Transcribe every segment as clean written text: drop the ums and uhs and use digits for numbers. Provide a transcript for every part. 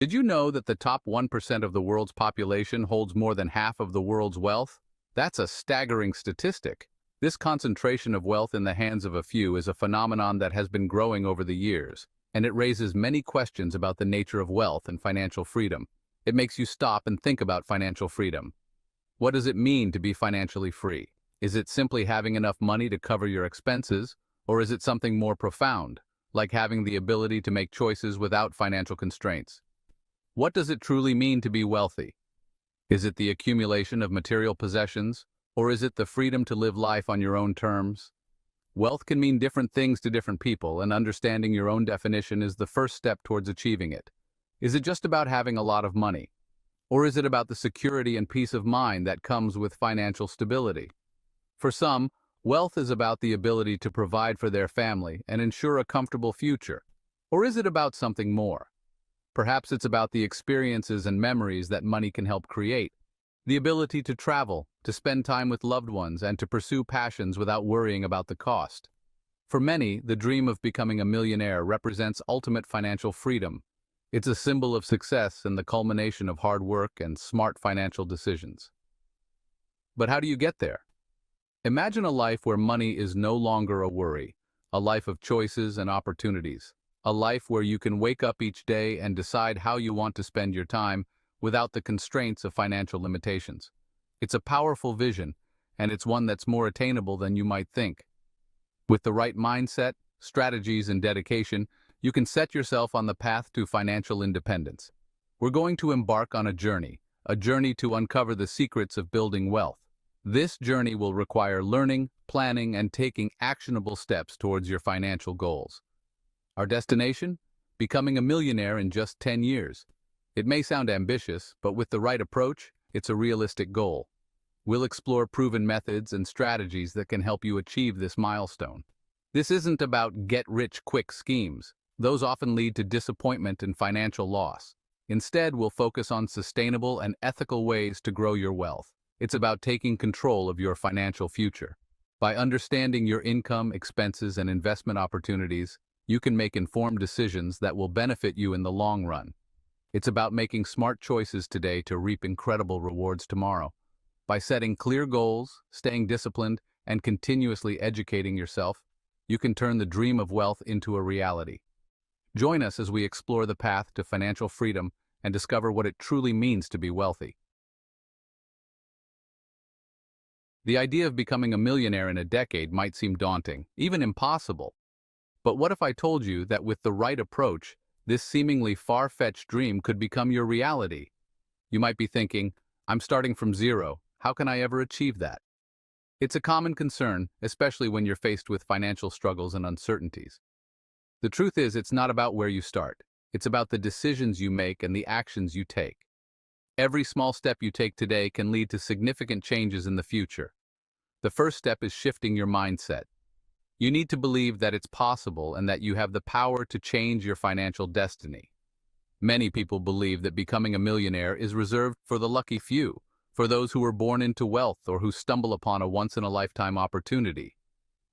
Did you know that the top 1% of the world's population holds more than half of the world's wealth? That's a staggering statistic. This concentration of wealth in the hands of a few is a phenomenon that has been growing over the years, and it raises many questions about the nature of wealth and financial freedom. It makes you stop and think about financial freedom. What does it mean to be financially free? Is it simply having enough money to cover your expenses, or is it something more profound, like having the ability to make choices without financial constraints? What does it truly mean to be wealthy? Is it the accumulation of material possessions, or is it the freedom to live life on your own terms? Wealth can mean different things to different people, and understanding your own definition is the first step towards achieving it. Is it just about having a lot of money? Or is it about the security and peace of mind that comes with financial stability? For some, wealth is about the ability to provide for their family and ensure a comfortable future. Or is it about something more? Perhaps it's about the experiences and memories that money can help create, the ability to travel, to spend time with loved ones, and to pursue passions without worrying about the cost. For many, the dream of becoming a millionaire represents ultimate financial freedom. It's a symbol of success and the culmination of hard work and smart financial decisions. But how do you get there? Imagine a life where money is no longer a worry, a life of choices and opportunities. A life where you can wake up each day and decide how you want to spend your time without the constraints of financial limitations. It's a powerful vision, and it's one that's more attainable than you might think. With the right mindset, strategies, and dedication, you can set yourself on the path to financial independence. We're going to embark on a journey to uncover the secrets of building wealth. This journey will require learning, planning, and taking actionable steps towards your financial goals. Our destination? Becoming a millionaire in just 10 years. It may sound ambitious, but with the right approach, it's a realistic goal. We'll explore proven methods and strategies that can help you achieve this milestone. This isn't about get-rich-quick schemes. Those often lead to disappointment and financial loss. Instead, we'll focus on sustainable and ethical ways to grow your wealth. It's about taking control of your financial future. By understanding your income, expenses, and investment opportunities, you can make informed decisions that will benefit you in the long run. It's about making smart choices today to reap incredible rewards tomorrow. By setting clear goals, staying disciplined, and continuously educating yourself, you can turn the dream of wealth into a reality. Join us as we explore the path to financial freedom and discover what it truly means to be wealthy. The idea of becoming a millionaire in a decade might seem daunting, even impossible. But what if I told you that with the right approach, this seemingly far-fetched dream could become your reality? You might be thinking, I'm starting from zero. How can I ever achieve that? It's a common concern, especially when you're faced with financial struggles and uncertainties. The truth is, it's not about where you start. It's about the decisions you make and the actions you take. Every small step you take today can lead to significant changes in the future. The first step is shifting your mindset. You need to believe that it's possible and that you have the power to change your financial destiny. Many people believe that becoming a millionaire is reserved for the lucky few, for those who were born into wealth or who stumble upon a once-in-a-lifetime opportunity.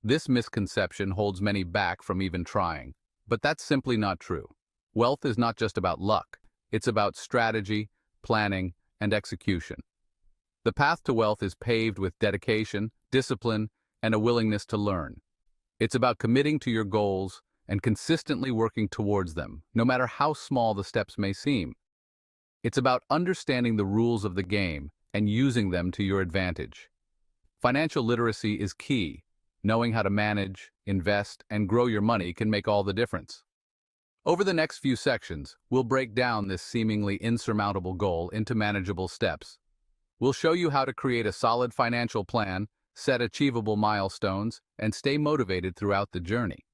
This misconception holds many back from even trying, but that's simply not true. Wealth is not just about luck. It's about strategy, planning, and execution. The path to wealth is paved with dedication, discipline, and a willingness to learn. It's about committing to your goals and consistently working towards them, no matter how small the steps may seem. It's about understanding the rules of the game and using them to your advantage. Financial literacy is key. Knowing how to manage, invest, and grow your money can make all the difference. Over the next few sections, we'll break down this seemingly insurmountable goal into manageable steps. We'll show you how to create a solid financial plan, set achievable milestones, and stay motivated throughout the journey.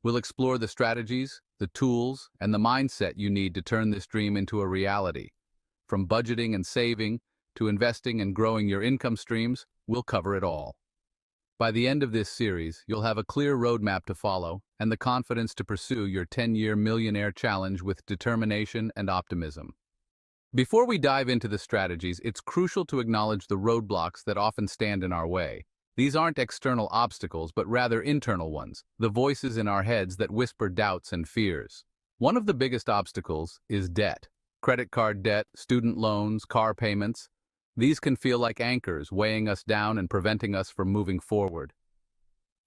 We'll explore the strategies, the tools, and the mindset you need to turn this dream into a reality. From budgeting and saving to investing and growing your income streams, we'll cover it all. By the end of this series, you'll have a clear roadmap to follow and the confidence to pursue your 10-year millionaire challenge with determination and optimism. Before we dive into the strategies, it's crucial to acknowledge the roadblocks that often stand in our way. These aren't external obstacles, but rather internal ones, the voices in our heads that whisper doubts and fears. One of the biggest obstacles is debt. Credit card debt, student loans, car payments. These can feel like anchors, weighing us down and preventing us from moving forward.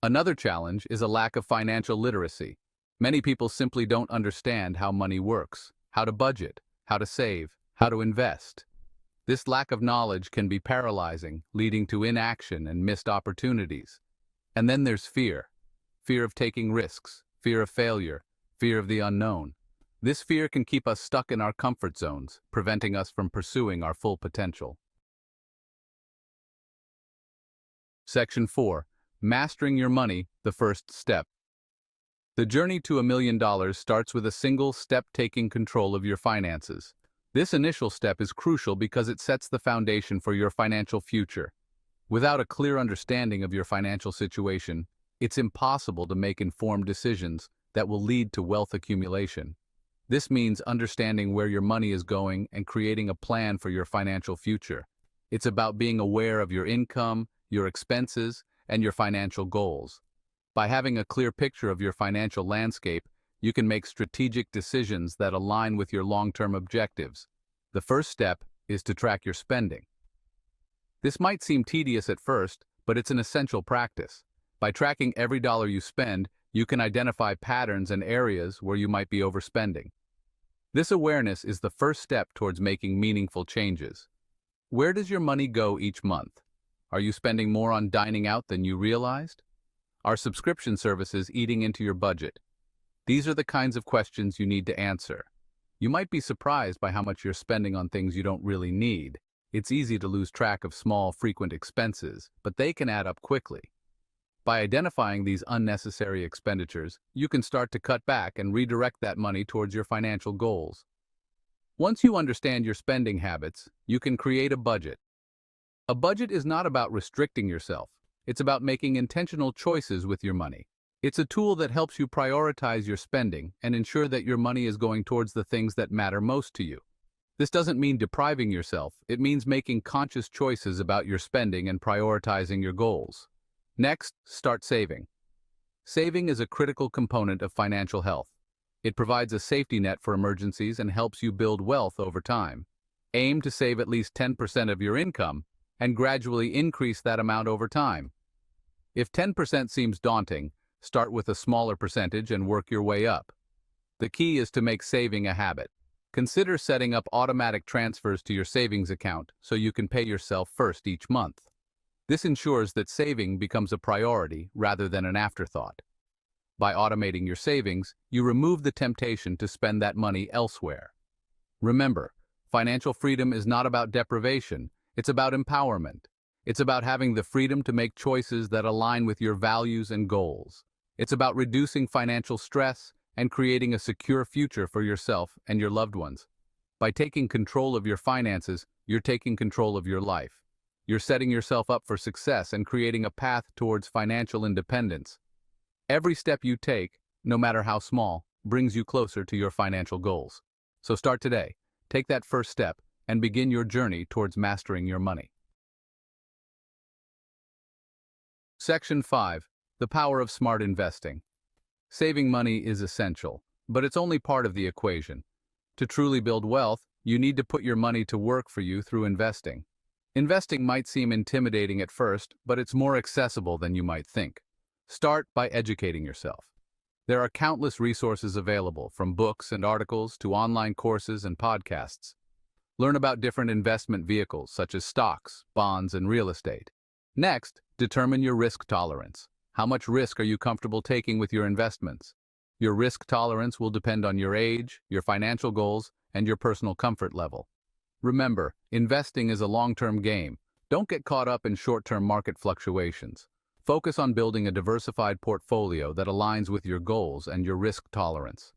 Another challenge is a lack of financial literacy. Many people simply don't understand how money works, how to budget, how to save, how to invest. This lack of knowledge can be paralyzing, leading to inaction and missed opportunities. And then there's fear. Fear of taking risks, fear of failure, fear of the unknown. This fear can keep us stuck in our comfort zones, preventing us from pursuing our full potential. Section 4. Mastering your money, the first step. The journey to $1 million starts with a single step: taking control of your finances. This initial step is crucial because it sets the foundation for your financial future. Without a clear understanding of your financial situation, it's impossible to make informed decisions that will lead to wealth accumulation. This means understanding where your money is going and creating a plan for your financial future. It's about being aware of your income, your expenses, and your financial goals. By having a clear picture of your financial landscape, you can make strategic decisions that align with your long-term objectives. The first step is to track your spending. This might seem tedious at first, but it's an essential practice. By tracking every dollar you spend, you can identify patterns and areas where you might be overspending. This awareness is the first step towards making meaningful changes. Where does your money go each month? Are you spending more on dining out than you realized? Are subscription services eating into your budget? These are the kinds of questions you need to answer. You might be surprised by how much you're spending on things you don't really need. It's easy to lose track of small, frequent expenses, but they can add up quickly. By identifying these unnecessary expenditures, you can start to cut back and redirect that money towards your financial goals. Once you understand your spending habits, you can create a budget. A budget is not about restricting yourself. It's about making intentional choices with your money. It's a tool that helps you prioritize your spending and ensure that your money is going towards the things that matter most to you. This doesn't mean depriving yourself. It means making conscious choices about your spending and prioritizing your goals. Next, start saving. Saving is a critical component of financial health. It provides a safety net for emergencies and helps you build wealth over time. Aim to save at least 10% of your income and gradually increase that amount over time. If 10% seems daunting, start with a smaller percentage and work your way up. The key is to make saving a habit. Consider setting up automatic transfers to your savings account so you can pay yourself first each month. This ensures that saving becomes a priority rather than an afterthought. By automating your savings, you remove the temptation to spend that money elsewhere. Remember, financial freedom is not about deprivation, it's about empowerment. It's about having the freedom to make choices that align with your values and goals. It's about reducing financial stress and creating a secure future for yourself and your loved ones. By taking control of your finances, you're taking control of your life. You're setting yourself up for success and creating a path towards financial independence. Every step you take, no matter how small, brings you closer to your financial goals. So start today, take that first step, and begin your journey towards mastering your money. Section 5. The power of smart investing. Saving money is essential, but it's only part of the equation. To truly build wealth, you need to put your money to work for you through investing. Investing might seem intimidating at first, but it's more accessible than you might think. Start by educating yourself. There are countless resources available, from books and articles to online courses and podcasts. Learn about different investment vehicles such as stocks, bonds, and real estate. Next, determine your risk tolerance. How much risk are you comfortable taking with your investments? Your risk tolerance will depend on your age, your financial goals, and your personal comfort level. Remember, investing is a long-term game. Don't get caught up in short-term market fluctuations. Focus on building a diversified portfolio that aligns with your goals and your risk tolerance.